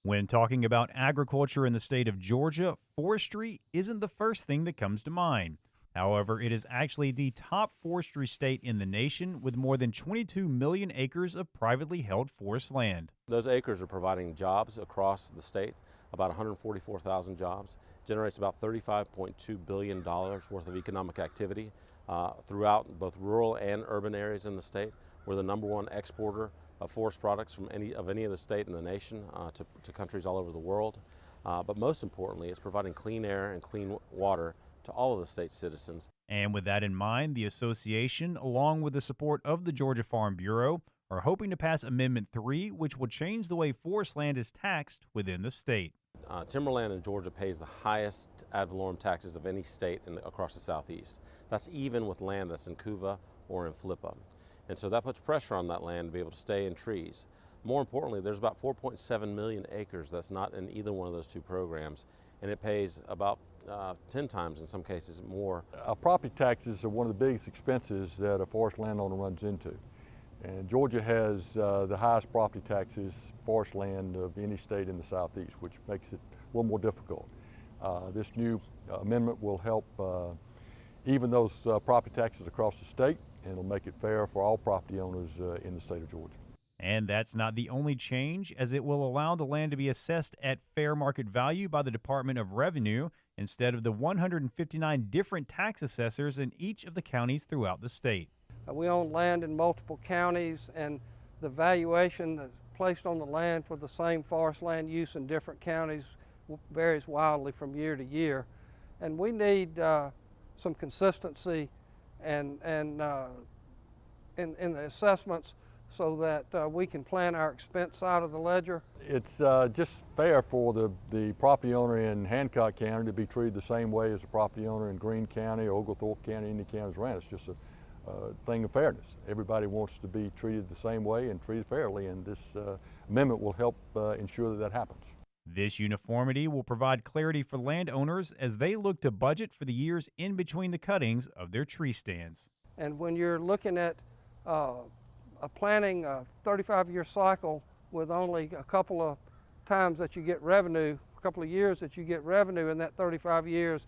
When talking about agriculture in the state of Georgia, forestry isn't the first thing that comes to mind. However, it is actually the top forestry state in the nation with more than 22 million acres of privately held forest land. Those acres are providing jobs across the state, about 144,000 jobs, generates about $35.2 billion worth of economic activity throughout both rural and urban areas in the state. We're the #1 exporter of forest products from any of the state in the nation to countries all over the world. But most importantly, it's providing clean air and clean water to all of the state's citizens. And with that in mind, the association, along with the support of the Georgia Farm Bureau, are hoping to pass Amendment 3, which will change the way forest land is taxed within the state. Timberland in Georgia pays the highest ad valorem taxes of any state across the southeast. That's even with land that's in CUVA or in FLIPA. And so that puts pressure on that land to be able to stay in trees. More importantly, there's about 4.7 million acres that's not in either one of those two programs, and it pays about 10 times in some cases more. Property taxes are one of the biggest expenses that a forest landowner runs into. And Georgia has the highest property taxes, forest land of any state in the southeast, which makes it a little more difficult. This new amendment will help even those property taxes across the state, and it'll make it fair for all property owners in the state of Georgia. And that's not the only change, as it will allow the land to be assessed at fair market value by the Department of Revenue instead of the 159 different tax assessors in each of the counties throughout the state. We own land in multiple counties, and the valuation that's placed on the land for the same forest land use in different counties varies wildly from year to year. And we need some consistency and in the assessments so that we can plan our expense side of the ledger. It's just fair for the property owner in Hancock County to be treated the same way as the property owner in Greene County or Oglethorpe County, any counties around. It's just a thing of fairness. Everybody wants to be treated the same way and treated fairly, and this amendment will help ensure that that happens. This uniformity will provide clarity for landowners as they look to budget for the years in between the cuttings of their tree stands. And when you're looking at planning a 35-year cycle with only a couple of times that you get revenue, a couple of years that you get revenue in that 35 years,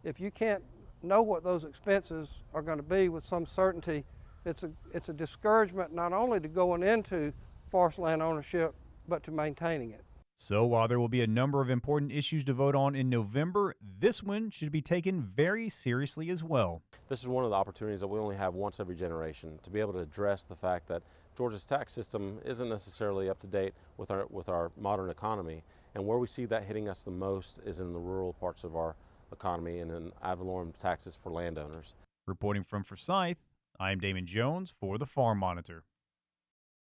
if you can't know what those expenses are going to be with some certainty, it's a discouragement not only to going into forest land ownership, but to maintaining it. So while there will be a number of important issues to vote on in November, this one should be taken very seriously as well. This is one of the opportunities that we only have once every generation to be able to address the fact that Georgia's tax system isn't necessarily up to date with our modern economy. And where we see that hitting us the most is in the rural parts of our economy and in ad valorem taxes for landowners. Reporting from Forsyth, I'm Damon Jones for the Farm Monitor.